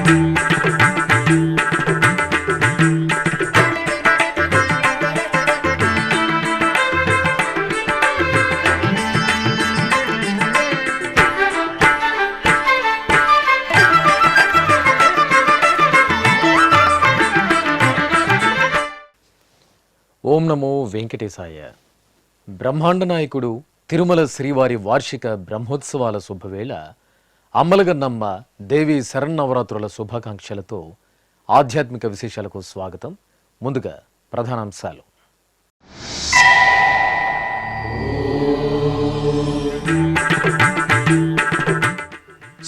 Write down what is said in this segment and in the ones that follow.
ఓం నమో వెంకటేశాయ. బ్రహ్మాండ నాయకుడు తిరుమల శ్రీవారి వార్షిక బ్రహ్మోత్సవాల శుభవేళ అమ్మలగన్నమ్మ దేవి శరన్నవరాత్రుల శుభాకాంక్షలతో ఆధ్యాత్మిక విశేషాలకు స్వాగతం. ముందుగా ప్రధానాంశాలు.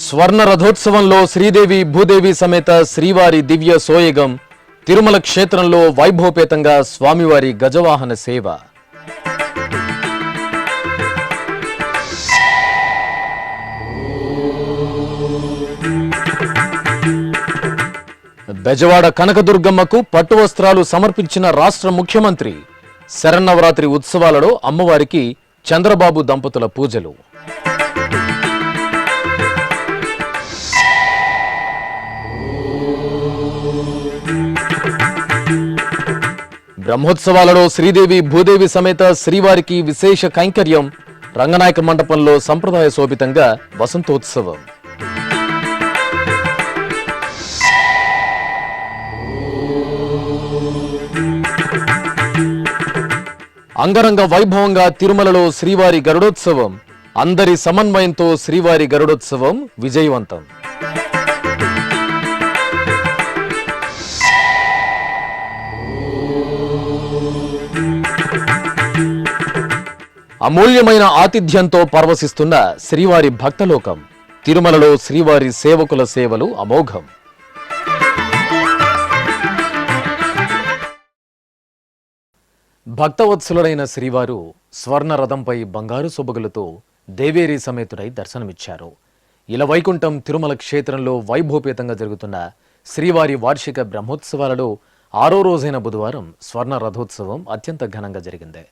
స్వర్ణ రథోత్సవంలో శ్రీదేవి భూదేవి సమేత శ్రీవారి దివ్య సోయగం. తిరుమల క్షేత్రంలో వైభవపేతంగా స్వామివారి గజవాహన సేవ. బెజవాడ కనకదుర్గమ్మకు పట్టు వస్త్రాలు సమర్పించిన రాష్ట్ర ముఖ్యమంత్రి. శరన్నవరాత్రి ఉత్సవాలలో అమ్మవారికి చంద్రబాబు దంపతుల పూజలు. బ్రహ్మోత్సవాలలో శ్రీదేవి భూదేవి సమేత శ్రీవారికి విశేష కైంకర్యం. రంగనాయక మండపంలో సంప్రదాయ శోభితంగా వసంతోత్సవం. అంగరంగ వైభవంగా తిరుమలలో శ్రీవారి గరుడోత్సవం. అందరి సమన్వయంతో శ్రీవారి గరుడోత్సవం విజయవంతం. అమూల్యమైన ఆతిథ్యంతో పరవశిస్తున్న శ్రీవారి భక్తలోకం. తిరుమలలో శ్రీవారి సేవకుల సేవలు అమోఘం. భక్తవత్సలుడైన శ్రీవారు స్వర్ణ రథంపై బంగారు సొబగులతో దేవేరి సమేతుడై దర్శనమిచ్చారు. ఇలవైకుంఠం తిరుమల క్షేత్రంలో వైభవపేతంగా జరుగుతున్న శ్రీవారి వార్షిక బ్రహ్మోత్సవాలలో 6వ రోజైన బుధవారం స్వర్ణ రథోత్సవం అత్యంత ఘనంగా జరిగింది.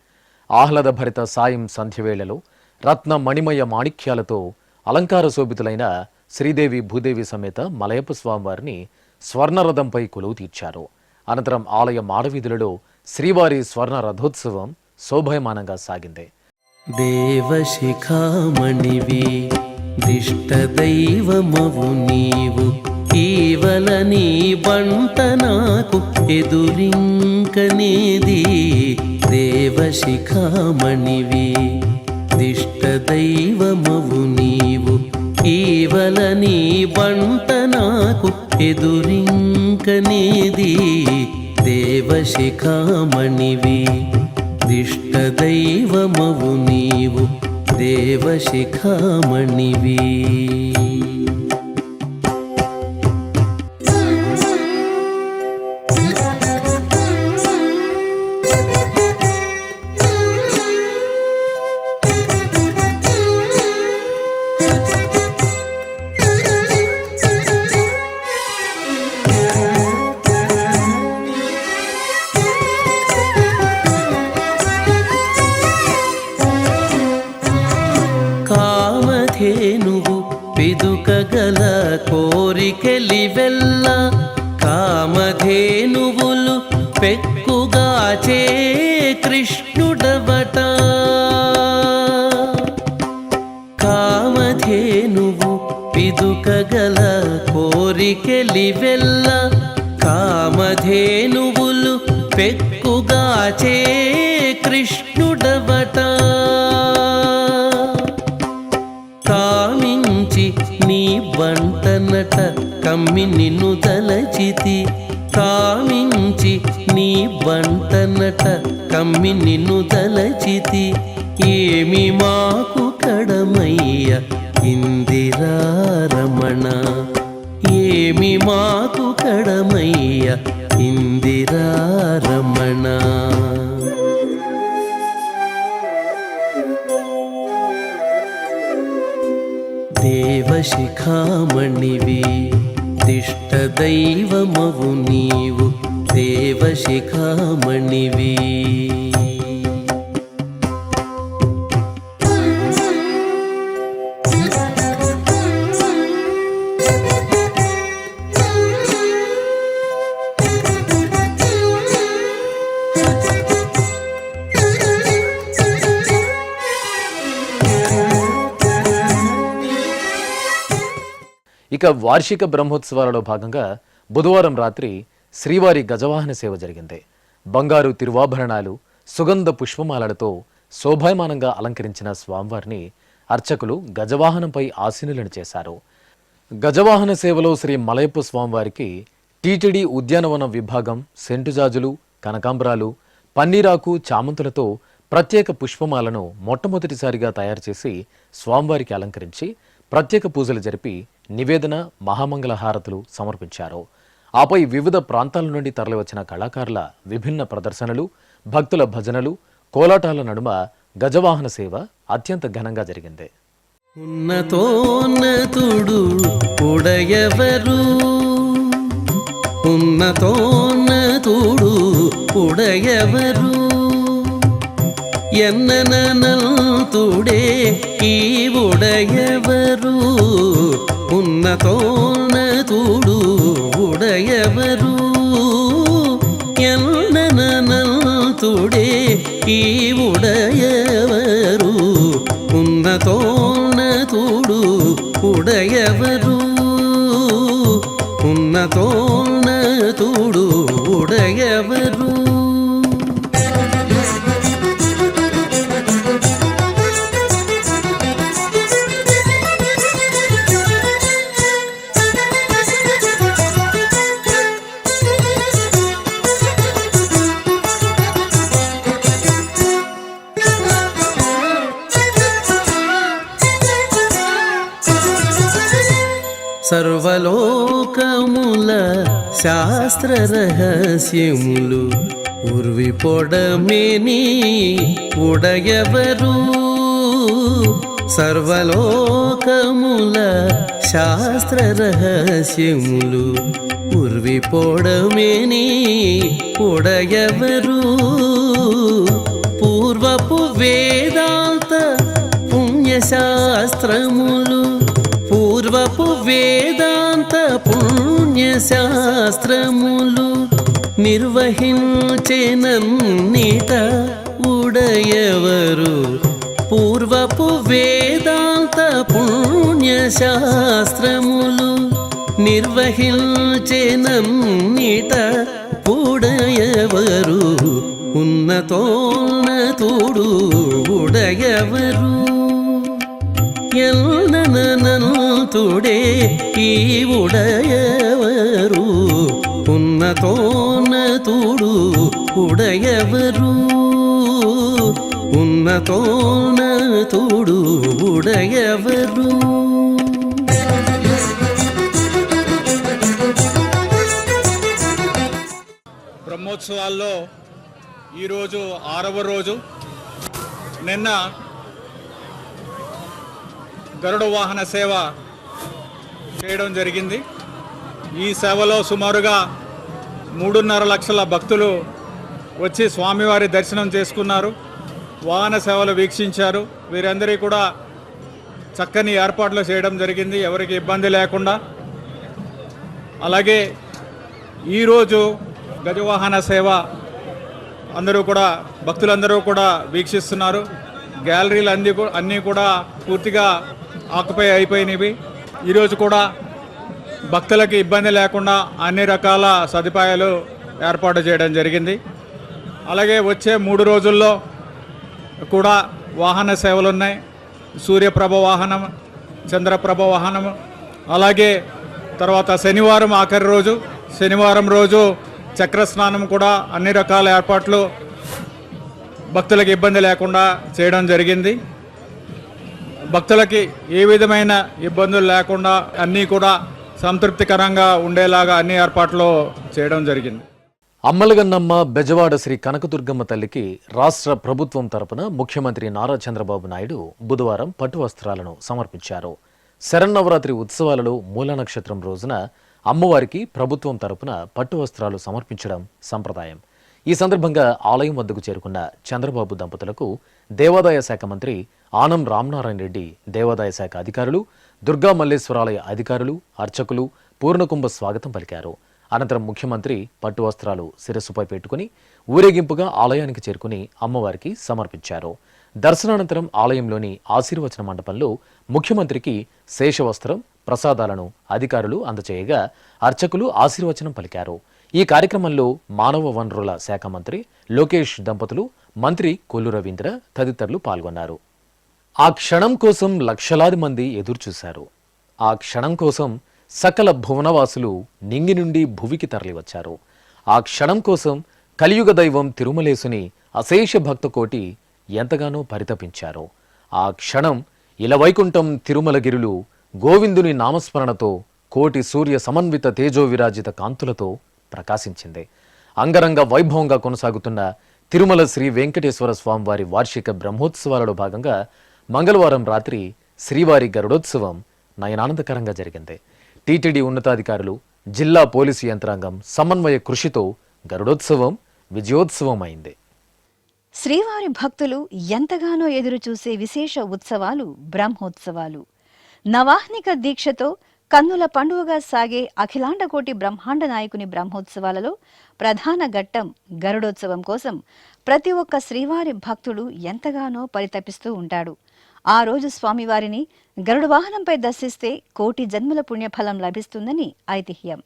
ఆహ్లాదభరిత సాయం సంధ్యవేళలో రత్న మణిమయ మాణిక్యాలతో అలంకార శోభితులైన శ్రీదేవి భూదేవి సమేత మలయప్ప స్వామివారిని స్వర్ణరథంపై కొలువు తీర్చారు. అనంతరం ఆలయ మాడవీధులలో శ్రీవారి స్వర్ణ రథోత్సవం శోభాయమానంగా సాగింది. దేవశిఖామణివి దిష్ట దైవమవు నీవు, కేవల నీ బంట నాకు ఎదురింకనేది. దేవశిఖామణివి దిష్ట దైవమవు నీవు, కేవల నీ బంట నాకు ఎదురింకనేది. దేవశిఖామణివి దిష్ట దైవమవు నీవు, దేవశిఖామణివి. కామధేనువు పిదుకగల కోరికెలివెల్ల, కామధేనువులు పెక్కుగాచే కృష్ణుడవట. కామధేనువు పిదుకగల కోరికెలివెల్ల, కామధేనువులు పెక్కుగాచే కృష్ణుడవట. కామించి నీ బంటనట కమ్మి నిన్ను తలచితి, కామించి నీ బంటనట కమ్మి నిన్ను తలచితి. ఏమి మాకు కడమయ్య ఇందిరారమణ, ఏమి మాకు కడమయ్య ఇందిరారమణ. దేవశిఖామణివి దిష్ట దైవమవు నీవు, దేవశిఖామణివి. ఇక వార్షిక బ్రహ్మోత్సవాలలో భాగంగా బుధవారం రాత్రి శ్రీవారి గజవాహన సేవ జరిగింది. బంగారు తిరువాభరణాలు, సుగంధ పుష్పమాలలతో శోభాయమానంగా అలంకరించిన స్వామివారిని అర్చకులు గజవాహనంపై ఆసీనులను చేశారు. గజవాహన సేవలో శ్రీ మలయప్ప స్వామివారికి టీటీడీ ఉద్యానవన విభాగం సెంటుజాజులు, కనకాంబరాలు, పన్నీరాకు, చామంతులతో ప్రత్యేక పుష్పమాలను మొట్టమొదటిసారిగా తయారు చేసి స్వామివారికి అలంకరించి ప్రత్యేక పూజలు జరిపి నివేదన, మహామంగళ హారతులు సమర్పించారు. ఆపై వివిధ ప్రాంతాల నుండి తరలివచ్చిన కళాకారుల విభిన్న ప్రదర్శనలు, భక్తుల భజనలు, కోలాటాల నడుమ గజవాహన సేవ అత్యంత ఘనంగా జరిగింది. ఉన్నతోన్నతుడు ఉడయవరు, ఉన్నతోన్నతుడు ఉడయవరు, ఎన్ననంతుడే ఈ ఉడయవరు, ఉన్నతోన్నతుడు ఉడయవరు, ఎన్ననంతుడే ఈ ఉడయవరు, ఉన్నతోన్నతుడు ఉడయవరు, ఉన్నతోన్నతుడు ఉడయవరు. సర్వలోకముల శాస్త్ర రహస్యములు ఉర్వి పొడమేని ఉడయవరు, సర్వలోకముల శాస్త్ర రహస్యములు ఉర్వి పొడమేని ఉడయవరు, పూర్వపు వేదాంత పుణ్యశాస్త్రములు, పూర్వపు వేదాంత పుణ్యశాస్త్రములు నిర్వహించెనన్నిట ఉడయవరు, పూర్వపు వేదాంత పుణ్యశాస్త్రములు నిర్వహించెనన్నిట ఉడయవరు, ఉన్నతోన్నతుడు ఉడయవరు, ఎన్ననంతుడే ఈ ఉడయవరు, ఉన్నతోన్నతుడు ఉడయవరు, ఉన్నతోన్నతుడు ఉడయవరు. బ్రహ్మోత్సవాల్లో ఈరోజు 6వ రోజు. నిన్న గరుడ వాహన సేవ చేయడం జరిగింది. ఈ సేవలో సుమారుగా 3.5 లక్షల భక్తులు వచ్చి స్వామివారి దర్శనం చేసుకున్నారు, వాహన సేవలు వీక్షించారు. వీరందరికీ కూడా చక్కని ఏర్పాట్లు చేయడం జరిగింది, ఎవరికి ఇబ్బంది లేకుండా. అలాగే ఈరోజు గజవాహన సేవ అందరూ కూడా భక్తులందరూ కూడా వీక్షిస్తున్నారు. గ్యాలరీలు అన్నీ కూడా పూర్తిగా ఆక్యుపై అయిపోయినవి. ఈరోజు కూడా భక్తులకి ఇబ్బంది లేకుండా అన్ని రకాల సదుపాయాలు ఏర్పాటు చేయడం జరిగింది. అలాగే వచ్చే 3 రోజుల్లో కూడా వాహన సేవలు ఉన్నాయి. సూర్యప్రభ వాహనం, చంద్రప్రభ వాహనం, అలాగే తర్వాత శనివారం ఆఖరి రోజు, శనివారం రోజు చక్రస్నానం కూడా అన్ని రకాల ఏర్పాట్లు భక్తులకు ఇబ్బంది లేకుండా చేయడం జరిగింది. భక్తులకి ఏ విధమైన ఇబ్బందులు లేకుండా అన్నీ కూడా సంతృప్తికరంగా ఉండేలాగా అన్ని ఏర్పాట్లు చేయడం జరిగింది. అమ్మలగన్నమ్మ బెజవాడ శ్రీ కనకదుర్గమ్మ తల్లికి రాష్ట్ర ప్రభుత్వం తరపున ముఖ్యమంత్రి నారా చంద్రబాబు నాయుడు బుధవారం పట్టు వస్త్రాలను సమర్పించారు. శరన్నవరాత్రి ఉత్సవాలలో మూల నక్షత్రం రోజున అమ్మవారికి ప్రభుత్వం తరపున పట్టు వస్త్రాలు సమర్పించడం సంప్రదాయం. ఈ సందర్భంగా ఆలయం వద్దకు చేరుకున్న చంద్రబాబు దంపతులకు దేవాదాయ శాఖ మంత్రి ఆనం రామనారాయణ రెడ్డి, దేవాదాయ శాఖ అధికారులు, దుర్గా మల్లేశ్వరాలయ అధికారులు, అర్చకులు పూర్ణకుంభ స్వాగతం పలికారు. అనంతరం ముఖ్యమంత్రి పట్టు వస్త్రాలు శిరస్సుపై పెట్టుకుని ఊరేగింపుగా ఆలయానికి చేరుకుని అమ్మవారికి సమర్పించారు. దర్శనానంతరం ఆలయంలోని ఆశీర్వచన మండపంలో ముఖ్యమంత్రికి శేషవస్త్రం, ప్రసాదాలను అధికారులు అందజేయగా అర్చకులు ఆశీర్వచనం పలికారు. ఈ కార్యక్రమంలో మానవ వనరుల శాఖ మంత్రి లోకేష్ దంపతులు, మంత్రి కొల్లు రవీంద్ర తదితరులు పాల్గొన్నారు. ఆ క్షణం కోసం లక్షలాది మంది ఎదురుచూశారు. ఆ క్షణం కోసం సకల భువనవాసులు నింగి నుండి భువికి తరలివచ్చారు. ఆ క్షణం కోసం కలియుగ దైవం తిరుమలేసుని అశేష భక్త కోటి ఎంతగానో పరితపించారు. ఆ క్షణం ఇలవైకుంఠం తిరుమలగిరులు గోవిందుని నామస్మరణతో కోటి సూర్య సమన్విత తేజో విరాజిత కాంతులతో ప్రకాశించింది. అంగరంగ వైభవంగా కొనసాగుతున్న తిరుమల శ్రీ వెంకటేశ్వర స్వామివారి వార్షిక బ్రహ్మోత్సవాలలో భాగంగా మంగళవారం రాత్రి శ్రీవారి గరుడోత్సవం నయనానందకరంగా జరిగింది. టీటీడీ ఉన్నతాధికారులు, జిల్లా పోలీసు యంత్రాంగం సమన్వయ కృషితో గరుడోత్సవం విజయోత్సవం అయింది. శ్రీవారి భక్తులు ఎంతగానో ఎదురుచూసే విశేష ఉత్సవాలు బ్రహ్మోత్సవాలు. నవాహ్నిక దీక్షతో కన్నుల పండుగగా సాగే అఖిలాండకోటి బ్రహ్మాండ నాయకుని బ్రహ్మోత్సవాలలో ప్రధాన ఘట్టం గరుడోత్సవం కోసం ప్రతి ఒక్క శ్రీవారి భక్తుడు ఎంతగానో పరితపిస్తూ ఉంటాడు. ఆ రోజు స్వామివారిని గరుడ వాహనంపై దర్శిస్తే కోటి జన్మల పుణ్యఫలం లభిస్తుందని ఐతిహ్యం.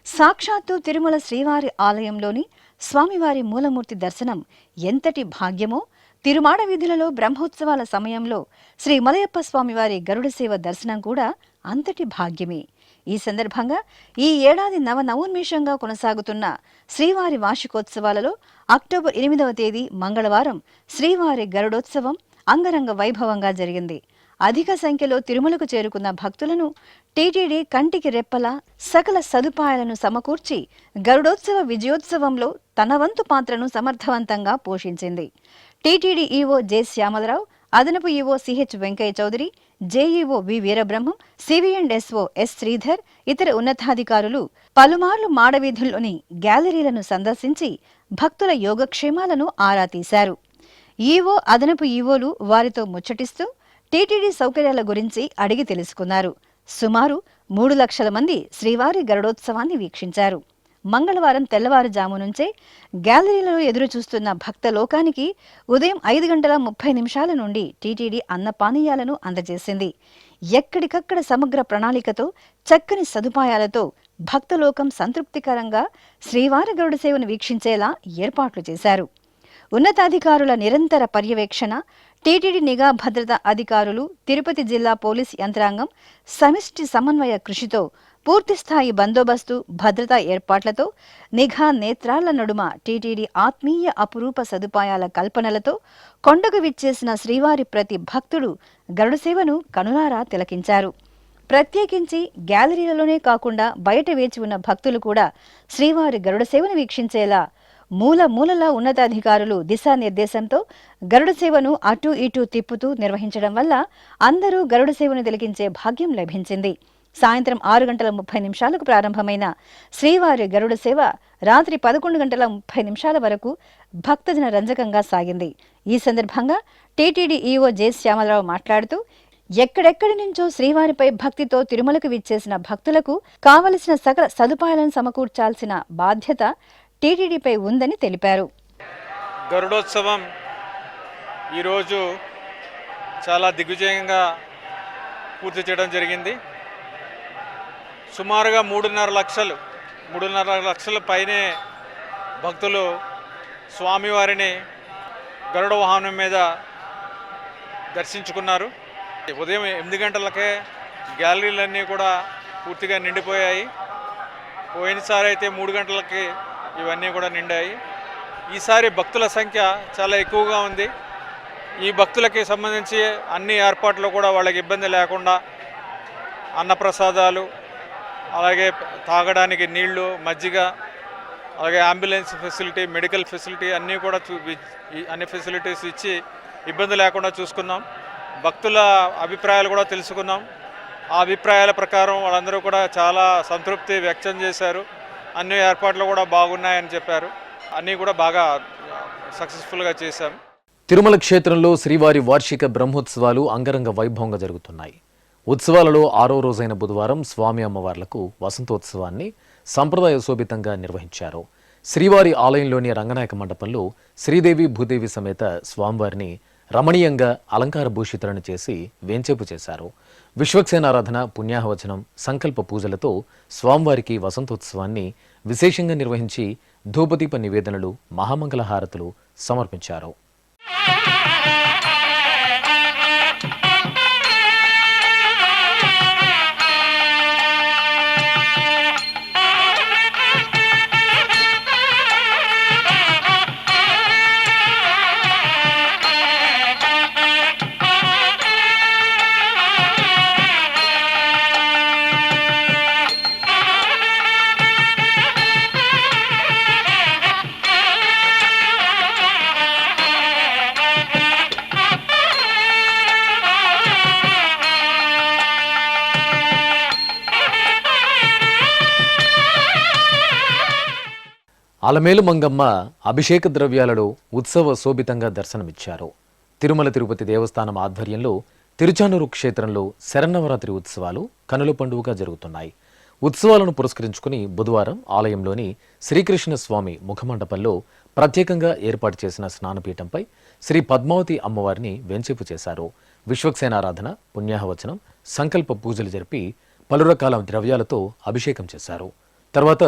సాక్షాత్తు తిరుమల శ్రీవారి ఆలయంలోని స్వామివారి మూలమూర్తి దర్శనం ఎంతటి భాగ్యమో, తిరుమాడ వీధులలో బ్రహ్మోత్సవాల సమయంలో శ్రీ మలయప్ప స్వామివారి గరుడ సేవ దర్శనం కూడా అంతటి భాగ్యమే. ఈ సందర్భంగా ఈ ఏడాది నవనవోన్మేషంగా కొనసాగుతున్న శ్రీవారి వార్షికోత్సవాలలో అక్టోబర్ 8వ తేదీ మంగళవారం శ్రీవారి గరుడోత్సవం అంగరంగ వైభవంగా జరిగింది. అధిక సంఖ్యలో తిరుమలకు చేరుకున్న భక్తులను టీటీడీ కంటికి రెప్పలా సకల సదుపాయాలను సమకూర్చి గరుడోత్సవ విజయోత్సవంలో తన వంతు పాత్రను సమర్థవంతంగా పోషించింది. టీటీడీ ఈవో జె శ్యామలరావు, అదనపు EO CH Venkaiah Chowdary, JEO V Veerabrahmam, CV and SO S Sridhar, ఇతర ఉన్నతాధికారులు పలుమార్లు మాడవీధుల్లోని గ్యాలరీలను సందర్శించి భక్తుల యోగక్షేమాలను ఆరా తీశారు. ఈవో, అదనపు ఈవోలు వారితో ముచ్చటిస్తూ టీటీడీ సౌకర్యాల గురించి అడిగి తెలుసుకున్నారు. సుమారు 3 లక్షల మంది శ్రీవారి గరుడోత్సవాన్ని వీక్షించారు. మంగళవారం తెల్లవారుజాము నుంచే గ్యాలరీలలో ఎదురు చూస్తున్న భక్త లోకానికి ఉదయం 5:30 నుండి టీటీడీ అన్నపానీయాలను అందజేసింది. ఎక్కడికక్కడ సమగ్ర ప్రణాళికతో, చక్కని సదుపాయాలతో భక్తలోకం సంతృప్తికరంగా శ్రీవారి గరుడ సేవను వీక్షించేలా ఏర్పాట్లు చేశారు. ఉన్నతాధికారుల నిరంతర పర్యవేక్షణ, టీటీడీ నిఘా భద్రతా అధికారులు, తిరుపతి జిల్లా పోలీస్ యంత్రాంగం సమిష్టి సమన్వయ కృషితో పూర్తిస్థాయి బందోబస్తు, భద్రతా ఏర్పాట్లతో, నిఘా నేత్రాల నడుమ టీటీడీ ఆత్మీయ అపురూప సదుపాయాల కల్పనలతో కొండకు విచ్చేసిన శ్రీవారి ప్రతి భక్తుడు గరుడ సేవను కనులారా తిలకించారు. ప్రత్యేకించి గ్యాలరీలలోనే కాకుండా బయట వేచి ఉన్న భక్తులు కూడా శ్రీవారి గరుడ సేవను వీక్షించేలా మూలలా ఉన్నతాధికారులు దిశానిర్దేశంతో గరుడ సేవను అటూ ఇటూ తిప్పుతూ నిర్వహించడం వల్ల అందరూ గరుడ సేవను తిలకించే భాగ్యం లభించింది. సాయంత్రం 6:30 ప్రారంభమైన శ్రీవారి గరుడ సేవ రాత్రి 11:30 వరకు భక్తజన రంజకంగా సాగింది. ఈ సందర్భంగా టీటీడీ ఈవో జె శ్యామలరావు మాట్లాడుతూ, ఎక్కడెక్కడి నుంచో శ్రీవారిపై భక్తితో తిరుమలకు విచ్చేసిన భక్తులకు కావలసిన సకల సదుపాయాలను సమకూర్చాల్సిన బాధ్యత టీటీడీపై ఉందని తెలిపారు. గరుడోత్సవం ఈరోజు చాలా దిగ్విజయంగా పూర్తి చేయడం జరిగింది. సుమారుగా 3.5 లక్షల పైనే భక్తులు స్వామివారిని గరుడ వాహనం మీద దర్శించుకున్నారు. ఉదయం 8 గంటలకే గ్యాలరీలన్నీ కూడా పూర్తిగా నిండిపోయాయి. పోయినసారి అయితే 3 గంటలకి ఇవన్నీ కూడా నిండాయి. ఈసారి భక్తుల సంఖ్య చాలా ఎక్కువగా ఉంది. ఈ భక్తులకి సంబంధించి అన్ని ఏర్పాట్లు కూడా వాళ్ళకి ఇబ్బంది లేకుండా అన్నప్రసాదాలు, అలాగే తాగడానికి నీళ్లు, మజ్జిగ, అలాగే అంబులెన్స్ ఫెసిలిటీ, మెడికల్ ఫెసిలిటీ అన్నీ కూడా అన్ని ఫెసిలిటీస్ ఇచ్చి ఇబ్బంది లేకుండా చూసుకున్నాం. భక్తుల అభిప్రాయాలు కూడా తెలుసుకున్నాం. ఆ అభిప్రాయాల ప్రకారం వాళ్ళందరూ కూడా చాలా సంతృప్తి వ్యక్తం చేశారు. అన్ని ఏర్పాట్లు కూడా బాగున్నాయని చెప్పారు. అన్నీ కూడా బాగా సక్సెస్ఫుల్గా చేశాం. తిరుమల క్షేత్రంలో శ్రీవారి వార్షిక బ్రహ్మోత్సవాలు అంగరంగ వైభవంగా జరుగుతున్నాయి. ఉత్సవాలలో 6వ రోజైన బుధవారం స్వామి అమ్మవార్లకు వసంతోత్సవాన్ని సంప్రదాయ శోభితంగా నిర్వహించారు. శ్రీవారి ఆలయంలోని రంగనాయక మండపంలో శ్రీదేవి భూదేవి సమేత స్వామివారిని రమణీయంగా అలంకార భూషితులను చేసి వేంచేపు చేశారు. విశ్వక్సేనారాధన, పుణ్యాహవచనం, సంకల్ప పూజలతో స్వామివారికి వసంతోత్సవాన్ని విశేషంగా నిర్వహించి ధూపదీప నివేదనలు, మహామంగళహారతులు సమర్పించారు. అలమేలు మంగమ్మ అభిషేక ద్రవ్యాలలో ఉత్సవ శోభితంగా దర్శనమిచ్చారు. తిరుమల తిరుపతి దేవస్థానం ఆధ్వర్యంలో తిరుచానూరు క్షేత్రంలో శరన్నవరాత్రి ఉత్సవాలు కనుల పండుగగా జరుగుతున్నాయి. ఉత్సవాలను పురస్కరించుకుని బుధవారం ఆలయంలోని శ్రీకృష్ణ స్వామి ముఖమండపంలో ప్రత్యేకంగా ఏర్పాటు చేసిన స్నానపీఠంపై శ్రీ పద్మావతి అమ్మవారిని వెంచేపు చేశారు. విశ్వక్సేనారాధన, పుణ్యాహవచనం, సంకల్ప పూజలు జరిపి పలు రకాల ద్రవ్యాలతో అభిషేకం చేశారు. తర్వాత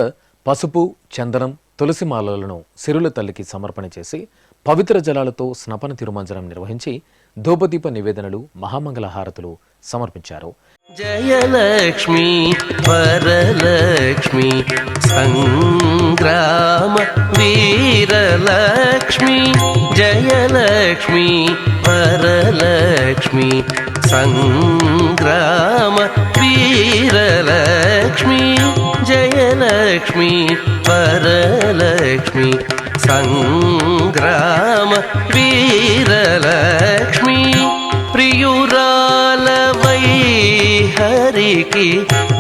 పసుపు, చందనం, తులసి మాలలను సిరుల తల్లికి సమర్పణ చేసి పవిత్ర జలాలతో స్నపన తిరుమంజనం నిర్వహించి ధూపదీప నివేదనలు, మహామంగళహారతులు సమర్పించారు. జయలక్ష్మి వరలక్ష్మి సంగ్రామ వీరలక్ష్మి, జయలక్ష్మి వరలక్ష్మి సంగ్రామ వీరలక్ష్మి, జయలక్ష్మి వరలక్ష్మి సంగ్రామ వీరలక్ష్మి, ప్రియురాలవై హరికి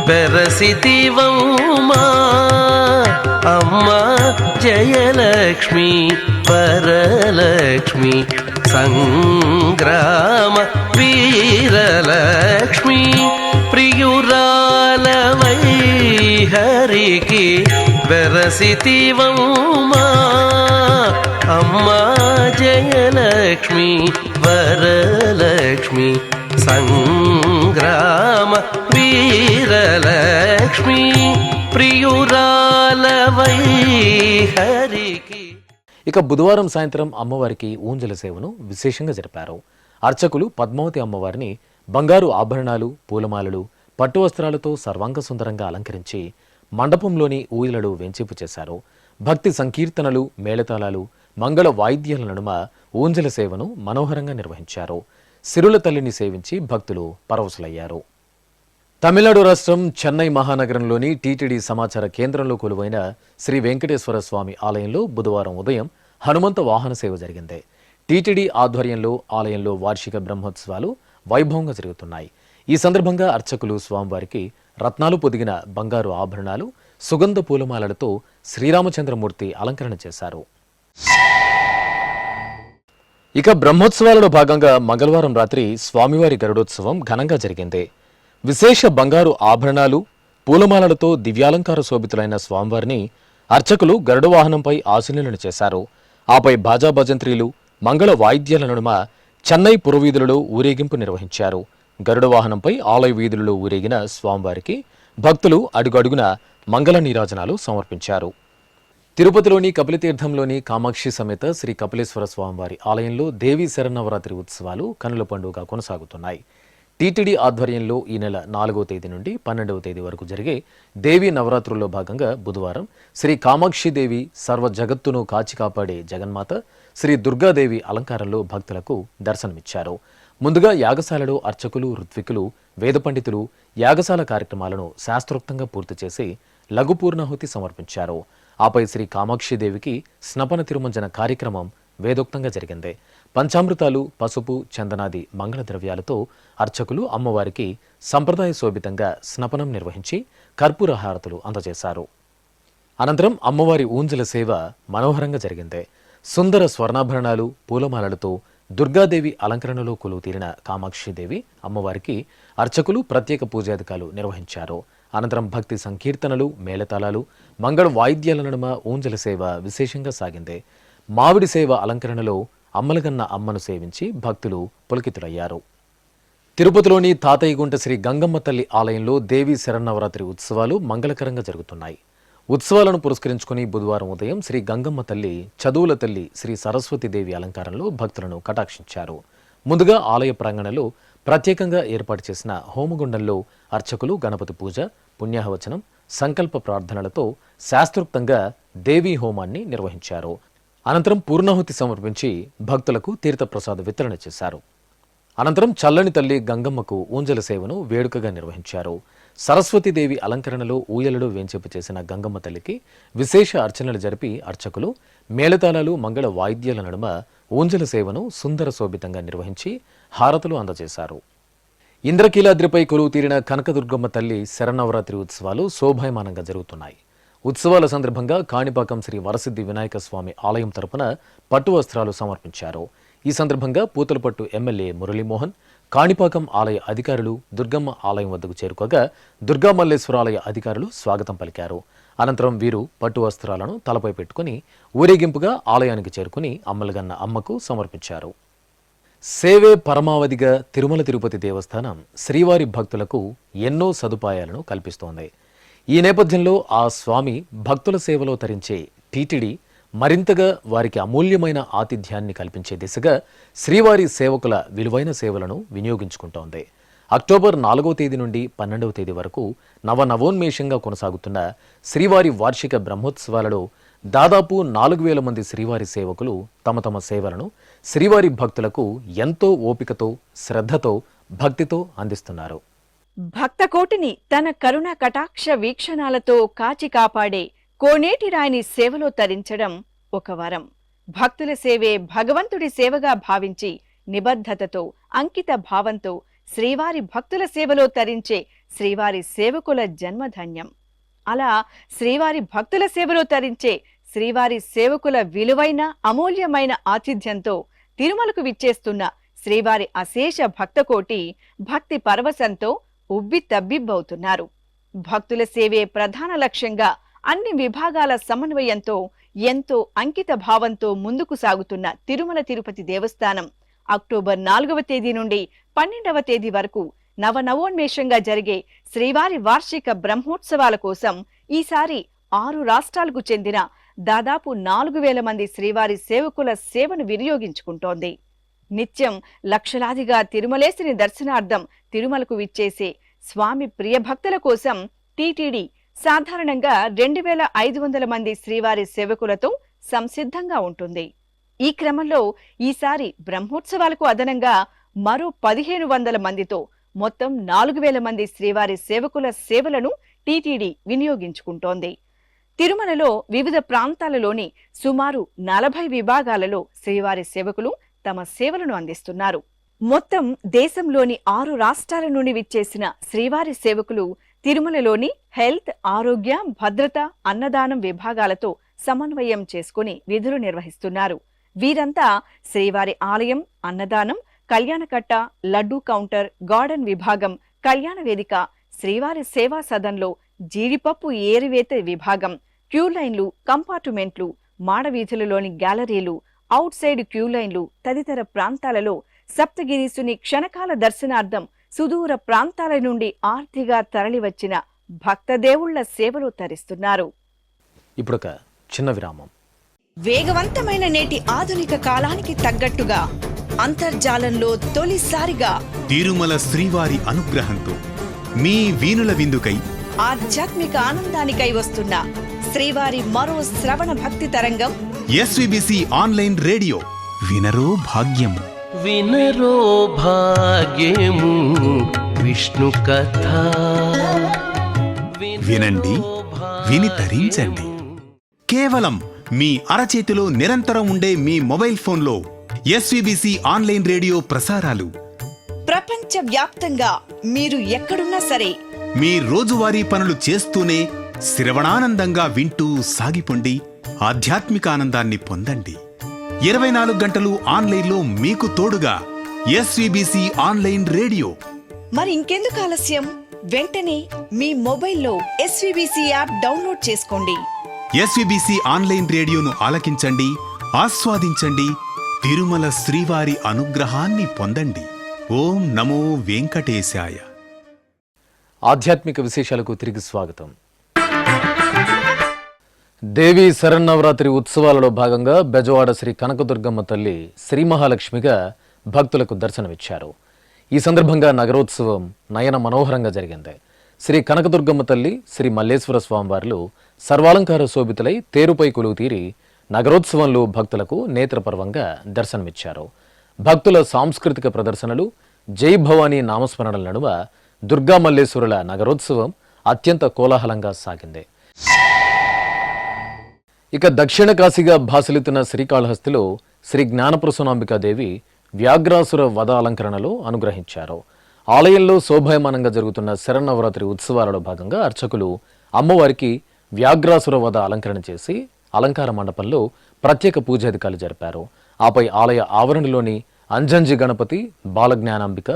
బెరసితివమ్మా అమ్మా, జయలక్ష్మి వరలక్ష్మి సంగ్రామ వీరలక్ష్మి, ప్రియురాలవై హరికి బెరసితివమ్మా అమ్మా, జయలక్ష్మి వరలక్ష్మి సంగ్రామ వీరలక్ష్మి, ప్రియురాలవై హరికి. ఇక బుధవారం సాయంత్రం అమ్మవారికి ఊంజల సేవను విశేషంగా జరిపారు. అర్చకులు పద్మావతి అమ్మవారిని బంగారు ఆభరణాలు, పూలమాలలు, పట్టు వస్త్రాలతో సర్వాంగ సుందరంగా అలంకరించి మండపంలోని ఊయలలు వెంచేపు చేశారు. భక్తి సంకీర్తనలు, మేళతాళాలు, మంగళ వాయిద్యాల నడుమ ఊంజల సేవను మనోహరంగా నిర్వహించారు. సిరుల తల్లిని సేవించి భక్తులు పరవశులయ్యారు. తమిళనాడు రాష్ట్రం చెన్నై మహానగరంలోని టీటీడీ సమాచార కేంద్రంలో కొలువైన శ్రీ వెంకటేశ్వర స్వామి ఆలయంలో బుధవారం ఉదయం హనుమంత వాహన సేవ జరిగింది. టీటీడీ ఆధ్వర్యంలో ఆలయంలో వార్షిక బ్రహ్మోత్సవాలు వైభవంగా జరుగుతున్నాయి. ఈ సందర్భంగా అర్చకులు స్వామివారికి రత్నాలు పొదిగిన బంగారు ఆభరణాలు, సుగంధ పూలమాలలతో శ్రీరామచంద్రమూర్తి అలంకరణ చేశారు. ఇక బ్రహ్మోత్సవాలలో భాగంగా మంగళవారం రాత్రి స్వామివారి గరుడోత్సవం ఘనంగా జరిగింది. విశేష బంగారు ఆభరణాలు, పూలమాలలతో దివ్యాలంకార శోభితులైన స్వామివారిని అర్చకులు గరుడ వాహనంపై ఆశీనులను చేశారు. ఆపై బాజా భజంత్రీలు, మంగళ వాయిద్యాల నడుమ చెన్నై పురవీధులలో ఊరేగింపు నిర్వహించారు. గరుడ వాహనంపై ఆలయ వీధులలో ఊరేగిన స్వామివారికి భక్తులు అడుగడుగున మంగళ నీరాజనాలు సమర్పించారు. తిరుపతిలోని కపిలతీర్థంలోని కామాక్షి సమేత శ్రీ కపిలేశ్వర స్వామివారి ఆలయంలో దేవీ శరన్నవరాత్రి ఉత్సవాలు కనుల పండుగ కొనసాగుతున్నాయి. టీటీడీ ఆధ్వర్యంలో ఈ నెల 4వ తేదీ నుండి 12వ తేదీ వరకు జరిగే దేవీ నవరాత్రుల్లో భాగంగా బుధవారం శ్రీ కామాక్షిదేవి సర్వ జగత్తును కాచి కాపాడే జగన్మాత శ్రీ దుర్గాదేవి అలంకారంలో భక్తులకు దర్శనమిచ్చారు. ముందుగా యాగశాలలో అర్చకులు, ఋత్వికులు, వేద పండితులు యాగశాల కార్యక్రమాలను శాస్త్రోక్తంగా పూర్తి చేసి లఘు పూర్ణాహుతి సమర్పించారు. ఆపై శ్రీ కామాక్షిదేవికి స్నపన తిరుమంజన కార్యక్రమం వేదోక్తంగా జరిగింది. పంచామృతాలు, పసుపు, చందనాది మంగళ ద్రవ్యాలతో అర్చకులు అమ్మవారికి సంప్రదాయ శోభితంగా స్నపనం నిర్వహించి కర్పూర హారతులు అందజేశారు. అనంతరం అమ్మవారి ఊంజల సేవ మనోహరంగా జరిగింది. సుందర స్వర్ణాభరణాలు, పూలమాలలతో దుర్గాదేవి అలంకరణలో కొలువు తీరిన కామాక్షిదేవి అమ్మవారికి అర్చకులు ప్రత్యేక పూజాధికాలు నిర్వహించారు. అనంతరం భక్తి సంకీర్తనలు, మేళతాళాలు, మంగళ వాయిద్యాల నడుమ ఊంజల సేవ విశేషంగా సాగింది. మావిడి సేవ అలంకరణలో అమ్మలగన్న అమ్మను సేవించి భక్తులు పులకితులయ్యారు. తిరుపతిలోని తాతయ్యగుంట శ్రీ గంగమ్మ తల్లి ఆలయంలో దేవీ శరన్నవరాత్రి ఉత్సవాలు మంగళకరంగా జరుగుతున్నాయి. ఉత్సవాలను పురస్కరించుకుని బుధవారం ఉదయం శ్రీ గంగమ్మ తల్లి, చదువుల తల్లి శ్రీ సరస్వతీదేవి అలంకారంలో భక్తులను కటాక్షించారు. ముందుగా ఆలయ ప్రాంగణంలో ప్రత్యేకంగా ఏర్పాటు చేసిన హోమగుండంలో అర్చకులు గణపతి పూజ, పుణ్యాహవచనం, సంకల్ప ప్రార్థనలతో శాస్త్రోక్తంగా దేవీ హోమాన్ని నిర్వహించారు. అనంతరం పూర్ణాహుతి సమర్పించి భక్తులకు తీర్థప్రసాద వితరణ చేశారు. అనంతరం చల్లని తల్లి గంగమ్మకు ఊంజల సేవను వేడుకగా నిర్వహించారు. సరస్వతీదేవి అలంకరణలో ఊయలలో వేంచేపు చేసిన గంగమ్మ తల్లికి విశేష అర్చనలు జరిపి అర్చకులు మేళతాళాలు, మంగళ వాయిద్యాల నడుమ ఊంజల సేవను సుందర శోభితంగా నిర్వహించి హారతులు అందజేశారు. ఇంద్రకీలాద్రిపై కొలువు తీరిన కనకదుర్గమ్మ తల్లి శరన్నవరాత్రి ఉత్సవాలు శోభాయమానంగా జరుగుతున్నాయి. ఉత్సవాల సందర్భంగా కాణిపాకం శ్రీ వరసిద్ధి వినాయక స్వామి ఆలయం తరపున పట్టు వస్త్రాలు సమర్పించారు. ఈ సందర్భంగా పూతలపట్టు ఎమ్మెల్యే మురళీమోహన్, కాణిపాకం ఆలయ అధికారులు దుర్గమ్మ ఆలయం వద్దకు చేరుకోగా దుర్గామల్లేశ్వరాలయ అధికారులు స్వాగతం పలికారు. అనంతరం వీరు పట్టు వస్త్రాలను తలపై పెట్టుకుని ఊరేగింపుగా ఆలయానికి చేరుకుని అమ్మలగన్న అమ్మకు సమర్పించారు. సేవే పరమావధిగా తిరుమల తిరుపతి దేవస్థానం శ్రీవారి భక్తులకు ఎన్నో సదుపాయాలను కల్పిస్తోంది. ఈ నేపథ్యంలో ఆ స్వామి భక్తుల సేవలో తరించే టీటీడీ మరింతగా వారికి అమూల్యమైన ఆతిథ్యాన్ని కల్పించే దిశగా శ్రీవారి సేవకుల విలువైన సేవలను వినియోగించుకుంటోంది. అక్టోబర్ 4వ తేదీ నుండి 12వ తేదీ వరకు నవోన్మేషంగా కొనసాగుతున్న శ్రీవారి వార్షిక బ్రహ్మోత్సవాలలో దాదాపు 4,000 మంది శ్రీవారి సేవకులు తమ తమ సేవలను శ్రీవారి భక్తులకు ఎంతో ఓపికతో, శ్రద్ధతో, భక్తితో అందిస్తున్నారు. భక్తకోటిని తన కరుణ కటాక్ష వీక్షణాలతో కాచి కాపాడే కోనేటి రాయిని సేవలో తరించడం ఒక వరం. భక్తుల సేవే భగవంతుడి సేవగా భావించి నిబద్ధతతో, అంకిత భావంతో శ్రీవారి భక్తుల సేవలో తరించే శ్రీవారి సేవకుల జన్మధన్యం. అలా శ్రీవారి భక్తుల సేవలో తరించే శ్రీవారి సేవకుల విలువైన అమూల్యమైన ఆతిథ్యంతో తిరుమలకు విచ్చేస్తున్న శ్రీవారి అశేష భక్తకోటి భక్తి పరవశంతో ఉబ్బి తబ్బిబ్బవుతున్నారు. భక్తుల సేవే ప్రధాన లక్ష్యంగా అన్ని విభాగాల సమన్వయంతో ఎంతో అంకిత భావంతో ముందుకు సాగుతున్న తిరుమల తిరుపతి దేవస్థానం అక్టోబర్ 4వ తేదీ నుండి 12వ తేదీ వరకు నవోన్మేషంగా జరిగే శ్రీవారి వార్షిక బ్రహ్మోత్సవాల కోసం ఈసారి 6 రాష్ట్రాలకు చెందిన దాదాపు 4,000 మంది శ్రీవారి సేవకుల సేవను వినియోగించుకుంటోంది. నిత్యం లక్షలాదిగా తిరుమలేశుని దర్శనార్థం తిరుమలకు విచ్చేసే స్వామి ప్రియ భక్తుల కోసం టీటీడీ సాధారణంగా 2,500 మంది శ్రీవారి సేవకులతో సంసిద్ధంగా ఉంటుంది. ఈ క్రమంలో ఈసారి బ్రహ్మోత్సవాలకు అదనంగా మరో 1,500 మందితో మొత్తం 4,000 మంది శ్రీవారి సేవకుల సేవలను టీటీడీ వినియోగించుకుంటోంది. తిరుమలలో వివిధ ప్రాంతాలలోని సుమారు 40 విభాగాలలో శ్రీవారి సేవకులు తమ సేవలను అందిస్తున్నారు. మొత్తం దేశంలోని 6 రాష్ట్రాల నుండి విచ్చేసిన శ్రీవారి సేవకులు తిరుమలలోని హెల్త్, ఆరోగ్య, భద్రత, అన్నదానం విభాగాలతో సమన్వయం చేసుకుని విధులు నిర్వహిస్తున్నారు. వీరంతా శ్రీవారి ఆలయం, అన్నదానం, కళ్యాణకట్ట, లడ్డూ కౌంటర్, గార్డెన్ విభాగం, కళ్యాణ వేదిక, శ్రీవారి సేవా సదన్లో జీడిపప్పు ఏరివేత విభాగం, క్యూ లైన్లు, కంపార్టుమెంట్లు, మాడవీధులలోని గ్యాలరీలు, అవుట్ సైడ్ క్యూ లైన్లు తదితర ప్రాంతాలలో సప్తగిరీసుని క్షణకాల దర్శనార్థం సుదూర ప్రాంతాల నుండి ఆర్తిగా తరలివచ్చిన భక్తదేవుళ్ల సేవలు తరిస్తున్నారు. ఇప్పుడొక చిన్న విరామం. వేగవంతమైన నేటి ఆధునిక కాలానికి తగ్గట్టుగా అంతర్జాలంలో తొలిసారిగా తిరుమల శ్రీవారి అనుగ్రహంతో మీ వీణుల విందుకై ఆధ్యాత్మిక ఆనందానికై వస్తున్న శ్రీవారి మరో శ్రవణ భక్తి తరంగం ఎస్వీబీసీ ఆన్లైన్ రేడియో. వినరో భాగ్యము, వినరో భాగ్యము విష్ణు కథ. వినండి, విని తరించండి. కేవలం మీ అరచేతిలో నిరంతరం ఉండే మీ మొబైల్ ఫోన్లో ఎస్వీబీసీ ఆన్లైన్ రేడియో ప్రసారాలు ప్రపంచ వ్యాప్తంగా మీరు ఎక్కడున్నా సరే మీ రోజువారీ పనులు చేస్తూనే శ్రవణానందంగా వింటూ సాగిపోండి, ఆధ్యాత్మిక ఆనందాన్ని పొందండి. 24 గంటలు ఆన్లైన్లో మీకు తోడుగా ఎస్వీబీసీ ఆన్లైన్ రేడియో. మరి ఇంకెందుకు ఆలస్యం? వెంటనే మీ మొబైల్లో ఎస్వీబీసీ యాప్ డౌన్లోడ్ చేసుకోండి. ఎస్వీబీసీ ఆన్లైన్ రేడియోను ఆలకించండి, ఆస్వాదించండి, తిరుమల శ్రీవారి అనుగ్రహాన్ని పొందండి. ఓం నమో వెంకటేశాయ. ఆధ్యాత్మిక విశేషాలకు తిరిగి స్వాగతం. దేవి శరన్నవరాత్రి ఉత్సవాలలో భాగంగా బెజవాడ శ్రీ కనకదుర్గమ్మ తల్లి శ్రీ మహాలక్ష్మిగా భక్తులకు దర్శనమిచ్చారు. ఈ సందర్భంగా నగరోత్సవం నయన మనోహరంగా జరిగింది. శ్రీ కనకదుర్గమ్మ తల్లి, శ్రీ మల్లేశ్వర స్వామివార్లు సర్వాలంకార శోభితులై తేరుపై కొలువు తీరి నగరోత్సవంలో భక్తులకు నేత్రపర్వంగా దర్శనమిచ్చారు. భక్తుల సాంస్కృతిక ప్రదర్శనలు, జై భవానీ నామస్మరణల నడుమ దుర్గా మల్లేశ్వరుల నగరోత్సవం అత్యంత కోలాహలంగా సాగింది. ఇక దక్షిణ కాశీగా భాసలితున్న శ్రీకాళహస్తిలో శ్రీ జ్ఞానప్రసూనాంబికాదేవి వ్యాఘ్రాసుర వధ అలంకరణలో అనుగ్రహించారు. ఆలయంలో శోభాయమానంగా జరుగుతున్న శరన్నవరాత్రి ఉత్సవాలలో భాగంగా అర్చకులు అమ్మవారికి వ్యాఘ్రాసుర వధ అలంకరణ చేసి అలంకార మండపంలో ప్రత్యేక పూజాధికారులు జరిపారు. ఆపై ఆలయ ఆవరణలోని అంజంజి గణపతి, బాలజ్ఞానాంబిక,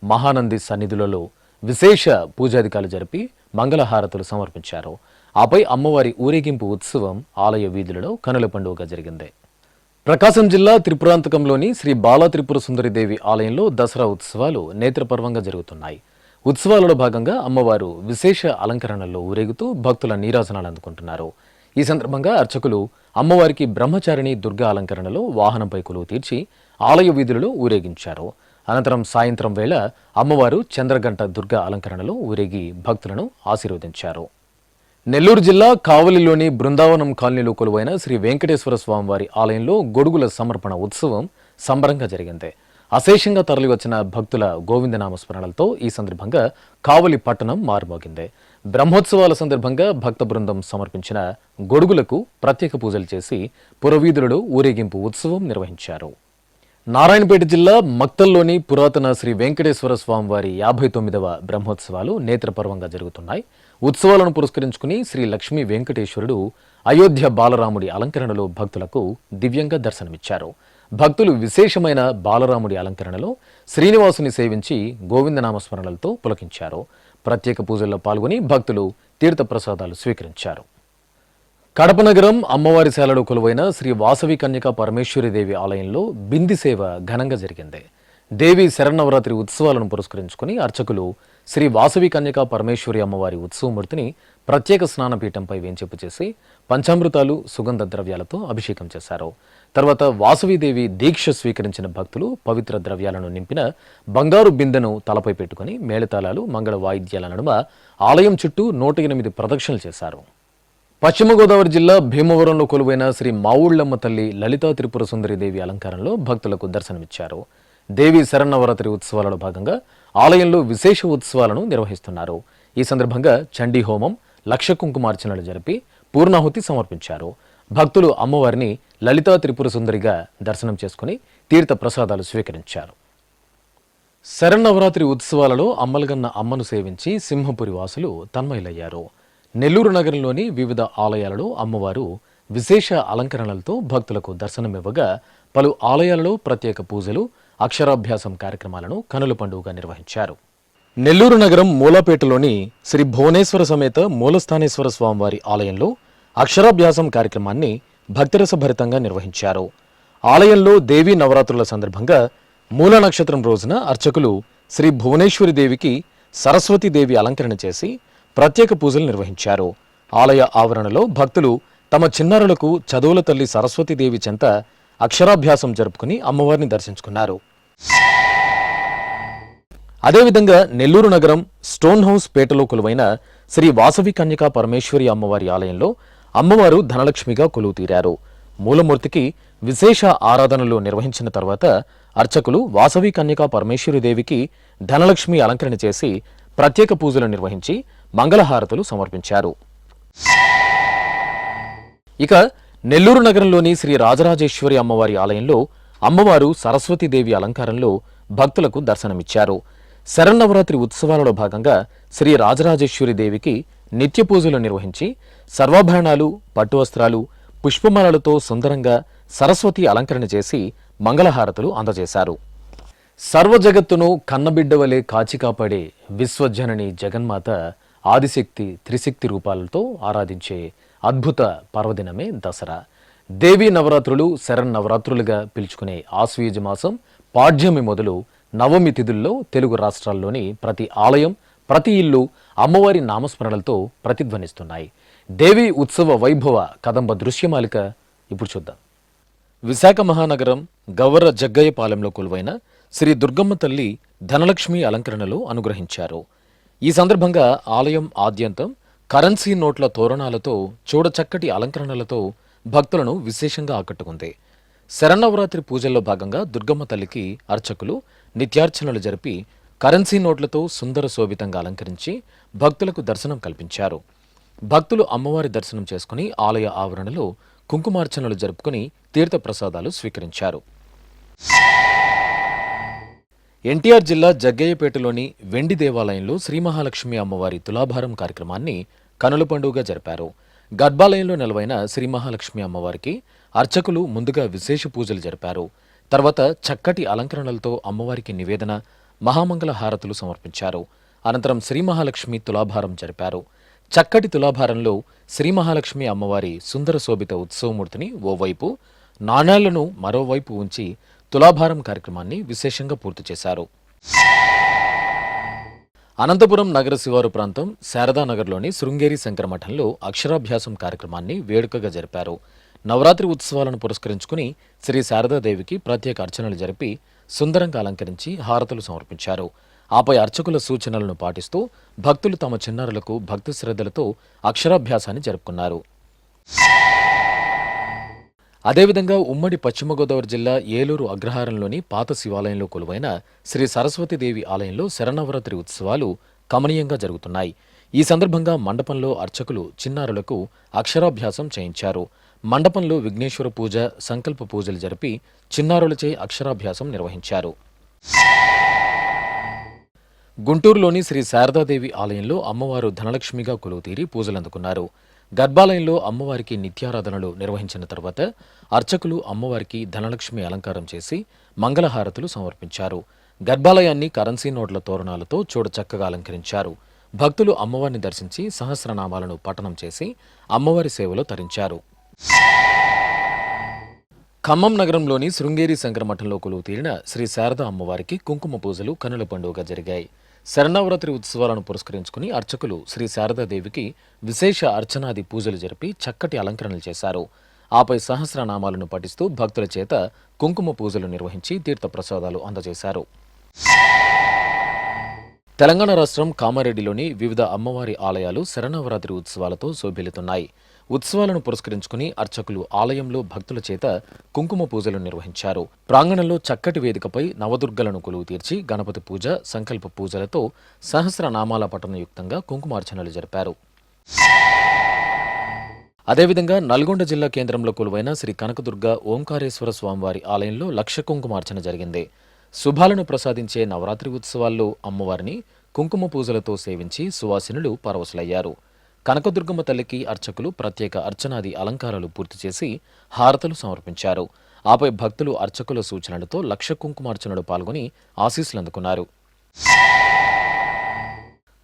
మహానంది సన్నిధులలో విశేష పూజాధికారులు జరిపి మంగళహారతులు సమర్పించారు. ఆపై అమ్మవారి ఊరేగింపు ఉత్సవం ఆలయ వీధులలో కనుల పండుగగా జరిగింది. ప్రకాశం జిల్లా త్రిపురాంతకంలోని శ్రీ బాల త్రిపుర సుందరిదేవి ఆలయంలో దసరా ఉత్సవాలు నేత్రపర్వంగా జరుగుతున్నాయి. ఉత్సవాలలో భాగంగా అమ్మవారు విశేష అలంకరణల్లో ఊరేగుతూ భక్తుల నీరాజనాలు అందుకుంటున్నారు. ఈ సందర్భంగా అర్చకులు అమ్మవారికి బ్రహ్మచారిణి దుర్గా అలంకరణలో వాహనంపై కొలువు తీర్చి ఆలయ వీధులలో ఊరేగించారు. అనంతరం సాయంత్రం వేళ అమ్మవారు చంద్రగంట దుర్గా అలంకరణలో ఊరేగి భక్తులను ఆశీర్వదించారు. నెల్లూరు జిల్లా కావలిలోని బృందావనం కాలనీలో కొలువైన శ్రీ వెంకటేశ్వర స్వామివారి ఆలయంలో గొడుగుల సమర్పణ ఉత్సవం సంబరంగా జరిగింది. అశేషంగా తరలివచ్చిన భక్తుల గోవిందనామ స్మరణలతో ఈ సందర్భంగా కావలి పట్టణం మారుమోగింది. బ్రహ్మోత్సవాల సందర్భంగా భక్త బృందం సమర్పించిన గొడుగులకు ప్రత్యేక పూజలు చేసి పురవీధులలో ఊరేగింపు ఉత్సవం నిర్వహించారు. నారాయణపేట జిల్లా మక్తల్లోని పురాతన శ్రీ వెంకటేశ్వర స్వామివారి 59వ బ్రహ్మోత్సవాలు నేత్రపర్వంగా జరుగుతున్నాయి. ఉత్సవాలను పురస్కరించుకుని శ్రీ లక్ష్మీ వెంకటేశ్వరుడు అయోధ్య బాలరాముడి అలంకరణలో భక్తులకు దివ్యంగా దర్శనమిచ్చారు. భక్తులు విశేషమైన బాలరాముడి అలంకరణలో శ్రీనివాసుని సేవించి గోవిందనామస్మరణలతో పులకించారు. ప్రత్యేక పూజల్లో పాల్గొని భక్తులు తీర్థప్రసాదాలు స్వీకరించారు. కడప నగరం అమ్మవారి శాలలో కొలువైన శ్రీ వాసవి కన్యకా పరమేశ్వరీదేవి ఆలయంలో బింది సేవ ఘనంగా జరిగింది. దేవి శరన్నవరాత్రి ఉత్సవాలను పురస్కరించుకుని అర్చకులు శ్రీ వాసవి కన్యకా పరమేశ్వరి అమ్మవారి ఉత్సవమూర్తిని ప్రత్యేక స్నానపీఠంపై వేంచేపు చేసి పంచామృతాలు, సుగంధ ద్రవ్యాలతో అభిషేకం చేశారు. తర్వాత వాసవీదేవి దీక్ష స్వీకరించిన భక్తులు పవిత్ర ద్రవ్యాలను నింపిన బంగారు బిందెను తలపై పెట్టుకుని మేళతాళాలు, మంగళ వాయిద్యాల నడుమ ఆలయం చుట్టూ 108 ప్రదక్షిణలు చేశారు. పశ్చిమ గోదావరి జిల్లా భీమవరంలో కొలువైన శ్రీ మావుళ్లమ్మ తల్లి లలితా త్రిపుర సుందరిదేవి అలంకారంలో భక్తులకు దర్శనమిచ్చారు. దేవి శరన్నవరాత్రి ఉత్సవాలలో భాగంగా ఆలయంలో విశేష ఉత్సవాలను నిర్వహిస్తున్నారు. ఈ సందర్భంగా చండీ హోమం, లక్ష కుంకుమార్చనలు జరిపి పూర్ణాహుతి సమర్పించారు. భక్తులు అమ్మవారిని లలితా త్రిపుర సుందరిగా దర్శనం చేసుకుని తీర్థ ప్రసాదాలు స్వీకరించారు. శరన్నవరాత్రి ఉత్సవాలలో అమ్మలగన్న అమ్మను సేవించి సింహపురి వాసులు తన్మయులయ్యారు. నెల్లూరు నగరంలోని వివిధ ఆలయాలలో అమ్మవారు విశేష అలంకరణలతో భక్తులకు దర్శనమివ్వగా పలు ఆలయాలలో ప్రత్యేక పూజలు, అక్షరాభ్యాసం కార్యక్రమాలను కనుల పండుగగా నిర్వహించారు. నెల్లూరు నగరం మూలాపేటలోని శ్రీ భువనేశ్వర సమేత మూలస్థానేశ్వర స్వామివారి ఆలయంలో అక్షరాభ్యాసం కార్యక్రమాన్ని భక్తిరసభరితంగా నిర్వహించారు. ఆలయంలో దేవీ నవరాత్రుల సందర్భంగా మూల నక్షత్రం రోజున అర్చకులు శ్రీ భువనేశ్వరి దేవికి సరస్వతీదేవి అలంకరణ చేసి ప్రత్యేక పూజలు నిర్వహించారు. ఆలయ ఆవరణలో భక్తులు తమ చిన్నారులకు చదువుల తల్లి సరస్వతీదేవి చెంత అక్షరాభ్యాసం జరుపుకుని అమ్మవారిని దర్శించుకున్నారు. అదేవిధంగా నెల్లూరు నగరం స్టోన్ హౌస్ పేటలో కొలువైన శ్రీ వాసవి కన్యకా పరమేశ్వరి అమ్మవారి ఆలయంలో అమ్మవారు ధనలక్ష్మిగా కొలువు తీరారు. మూలమూర్తికి విశేష ఆరాధనలు నిర్వహించిన తర్వాత అర్చకులు వాసవి కన్యకా పరమేశ్వరి దేవికి ధనలక్ష్మి అలంకరణ చేసి ప్రత్యేక పూజలు నిర్వహించి మంగళహారతులు సమర్పించారు. ఇక నెల్లూరు నగరంలోని శ్రీ రాజరాజేశ్వరి అమ్మవారి ఆలయంలో అమ్మవారు సరస్వతీదేవి అలంకారంలో భక్తులకు దర్శనమిచ్చారు. శరన్నవరాత్రి ఉత్సవాలలో భాగంగా శ్రీ రాజరాజేశ్వరి దేవికి నిత్య పూజలు నిర్వహించి సర్వాభరణాలు, పట్టు వస్త్రాలు, పుష్పమాలలతో సుందరంగా సరస్వతి అలంకరణ చేసి మంగళహారతులు అందజేశారు. సర్వజగత్తును కన్నబిడ్డవలే కాచి కాపాడే విశ్వజనని జగన్మాత ఆదిశక్తి త్రిశక్తి రూపాలతో ఆరాధించే అద్భుత పర్వదినమే దసరా. దేవీ నవరాత్రులు శరన్నవరాత్రులుగా పిలుచుకునే ఆశ్వయుజ మాసం పాడ్యమి మొదలు నవమి తిథుల్లో తెలుగు రాష్ట్రాల్లోని ప్రతి ఆలయం, ప్రతి ఇల్లు అమ్మవారి నామస్మరణలతో ప్రతిధ్వనిస్తున్నాయి. దేవీ ఉత్సవ వైభవ కదంబ దృశ్యమాలిక ఇప్పుడు చూద్దాం. విశాఖ మహానగరం గవర్ర జగ్గయ్యపాలెంలో కొలువైన శ్రీ దుర్గమ్మ తల్లి ధనలక్ష్మి అలంకరణలో అనుగ్రహించారు. ఈ సందర్భంగా ఆలయం ఆద్యంతం కరెన్సీ నోట్ల తోరణాలతో చూడచక్కటి అలంకరణలతో భక్తులను విశేషంగా ఆకట్టుకుంది. శరన్నవరాత్రి పూజల్లో భాగంగా దుర్గమ్మ తల్లికి అర్చకులు నిత్యార్చనలు జరిపి కరెన్సీ నోట్లతో సుందర శోభితంగా అలంకరించి భక్తులకు దర్శనం కల్పించారు. భక్తులు అమ్మవారి దర్శనం చేసుకుని ఆలయ ఆవరణలో కుంకుమార్చనలు జరుపుకుని తీర్థప్రసాదాలు స్వీకరించారు. ఎన్టీఆర్ జిల్లా జగ్గయ్యపేటలోని వెండి దేవాలయంలో శ్రీ మహాలక్ష్మి అమ్మవారి తులాభారం కార్యక్రమాన్ని కనుల పండుగగా జరిపారు. గర్భాలయంలో నెలవైన శ్రీ మహాలక్ష్మి అమ్మవారికి అర్చకులు ముందుగా విశేష పూజలు జరిపారు. తర్వాత చక్కటి అలంకరణలతో అమ్మవారికి నివేదన, మహామంగళ హారతులు సమర్పించారు. అనంతరం శ్రీ మహాలక్ష్మి తులాభారం జరిపారు. చక్కటి తులాభారంలో శ్రీ మహాలక్ష్మి అమ్మవారి సుందర శోభిత ఉత్సవమూర్తిని ఓవైపు, నాణేళ్లను మరోవైపు ఉంచి తులాభారం కార్యక్రమాన్ని విశేషంగా పూర్తి చేశారు. అనంతపురం నగర శివారు ప్రాంతం శారదానగర్లోని శృంగేరి శంకర మఠంలో అక్షరాభ్యాసం కార్యక్రమాన్ని వేడుకగా జరిపారు. నవరాత్రి ఉత్సవాలను పురస్కరించుకుని శ్రీ శారదాదేవికి ప్రత్యేక అర్చనలు జరిపి సుందరంగా అలంకరించి హారతులు సమర్పించారు. ఆపై అర్చకుల సూచనలను పాటిస్తూ భక్తులు తమ చిన్నారులకు భక్తి శ్రద్ధలతో అక్షరాభ్యాసాన్ని జరుపుకున్నారు. అదేవిధంగా ఉమ్మడి పశ్చిమ గోదావరి జిల్లా ఏలూరు అగ్రహారంలోని పాత శివాలయంలో కొలువైన శ్రీ సరస్వతీదేవి ఆలయంలో శరన్నవరాత్రి ఉత్సవాలు కమనీయంగా జరుగుతున్నాయి. ఈ సందర్భంగా మండపంలో అర్చకులు చిన్నారులకు అక్షరాభ్యాసం చేయించారు. మండపంలో విఘ్నేశ్వర పూజ, సంకల్ప పూజలు జరిపి చిన్నారులచే అక్షరాభ్యాసం నిర్వహించారు. గుంటూరులోని శ్రీ శారదాదేవి ఆలయంలో అమ్మవారు ధనలక్ష్మిగా కొలువుతీరి పూజలందుకున్నారు. గర్భాలయంలో అమ్మవారికి నిత్యారాధనలు నిర్వహించిన తర్వాత అర్చకులు అమ్మవారికి ధనలక్ష్మి అలంకారం చేసి మంగళహారతులు సమర్పించారు. గర్భాలయాన్ని కరెన్సీ నోట్ల తోరణాలతో చూడచక్కగా అలంకరించారు. భక్తులు అమ్మవారిని దర్శించి సహస్రనామాలను పఠనం చేసి అమ్మవారి సేవలో తరించారు. ఖమ్మం నగరంలోని శృంగేరి శంకర మఠంలో కొలువు తీరిన శ్రీ శారద అమ్మవారికి కుంకుమ పూజలు కనుల పండుగగా జరిగాయి. శరన్నవరాత్రి ఉత్సవాలను పురస్కరించుకుని అర్చకులు శ్రీ శారదాదేవికి విశేష అర్చనాది పూజలు జరిపి చక్కటి అలంకరణలు చేశారు. ఆపై సహస్రనామాలను పఠిస్తూ భక్తుల చేత కుంకుమ పూజలు నిర్వహించి తీర్థప్రసాదాలు అందజేశారు. తెలంగాణ రాష్ట్రం కామారెడ్డిలోని వివిధ అమ్మవారి ఆలయాలు శరన్నవరాత్రి ఉత్సవాలతో శోభిల్లుతున్నాయి. ఉత్సవాలను పురస్కరించుకుని అర్చకులు ఆలయంలో భక్తుల చేత కుంకుమ పూజలు నిర్వహించారు. ప్రాంగణంలో చక్కటి వేదికపై నవదుర్గలను కొలువు తీర్చి గణపతి పూజ, సంకల్ప పూజలతో సహస్రనామాల పఠనయుక్తంగా కుంకుమార్చనలు జరిపారు. అదేవిధంగా నల్గొండ జిల్లా కేంద్రంలో కొలువైన శ్రీ కనకదుర్గ ఓంకారేశ్వర స్వామివారి ఆలయంలో లక్ష కుంకుమార్చన జరిగింది. శుభాలను ప్రసాదించే నవరాత్రి ఉత్సవాల్లో అమ్మవారిని కుంకుమ పూజలతో సేవించి సువాసినులు పరవశులయ్యారు. కనకదుర్గమ్మ తల్లికి అర్చకులు ప్రత్యేక అర్చనాది అలంకారాలు పూర్తి చేసి హారతలు సమర్పించారు. ఆపై భక్తులు అర్చకుల సూచనలతో లక్ష కుంకుమార్చనలో పాల్గొని ఆశీస్సులందుకున్నారు.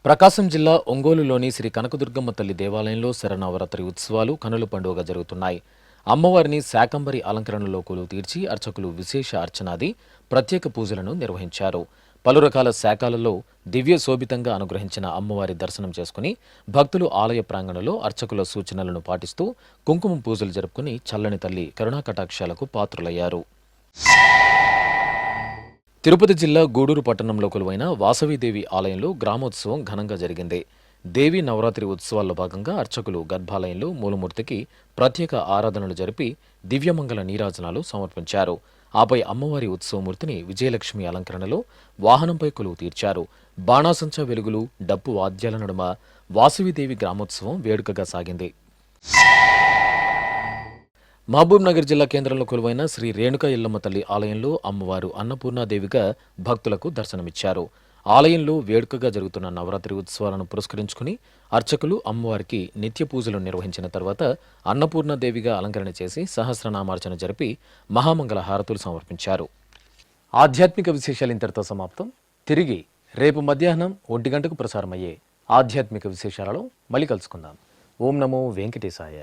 ప్రకాశం జిల్లా ఒంగోలులోని శ్రీ కనకదుర్గమ్మ తల్లి దేవాలయంలో శరన్నవరాత్రి ఉత్సవాలు కనుల పండుగగా జరుగుతున్నాయి. అమ్మవారిని శాకంబరి అలంకరణలో కొలువు తీర్చి అర్చకులు విశేష అర్చనాది ప్రత్యేక పూజలను నిర్వహించారు. పలు రకాల శాఖలలో దివ్య శోభితంగా అనుగ్రహించిన అమ్మవారి దర్శనం చేసుకుని భక్తులు ఆలయ ప్రాంగణంలో అర్చకుల సూచనలను పాటిస్తూ కుంకుమ పూజలు జరుపుకుని చల్లని తల్లి కరుణాకటాక్షాలకు పాత్రులయ్యారు. తిరుపతి జిల్లా గూడూరు పట్టణంలో కొలువైన వాసవీదేవి ఆలయంలో గ్రామోత్సవం ఘనంగా జరిగింది. దేవీ నవరాత్రి ఉత్సవాల్లో భాగంగా అర్చకులు గర్భాలయంలో మూలమూర్తికి ప్రత్యేక ఆరాధనలు జరిపి దివ్యమంగళ నీరాజనాలు సమర్పించారు. ఆపై అమ్మవారి ఉత్సవమూర్తిని విజయలక్ష్మి అలంకరణలో వాహనంపై కొలువు తీర్చారు. బాణాసంచ వెలుగులు, డప్పు వాద్యాల నడుమ వాసవీదేవి గ్రామోత్సవం వేడుకగా సాగింది. మహబూబ్ నగర్ జిల్లా కేంద్రంలో కొలువైన శ్రీ రేణుకా ఎల్లమ్మ తల్లి ఆలయంలో అమ్మవారు అన్నపూర్ణాదేవిగా భక్తులకు దర్శనమిచ్చారు. ఆలయంలో వేడుకగా జరుగుతున్న నవరాత్రి ఉత్సవాలను పురస్కరించుకుని అర్చకులు అమ్మవారికి నిత్య పూజలు నిర్వహించిన తర్వాత అన్నపూర్ణాదేవిగా అలంకరణ చేసి సహస్రనామార్చన జరిపి మహామంగళ హారతులు సమర్పించారు. ఆధ్యాత్మిక విశేషాలు ఇంతటితో సమాప్తం. తిరిగి రేపు మధ్యాహ్నం 1 గంటకు ప్రసారమయ్యే ఆధ్యాత్మిక విశేషాలలో మళ్ళీ కలుసుకుందాం. ఓం నమో వెంకటేశాయ.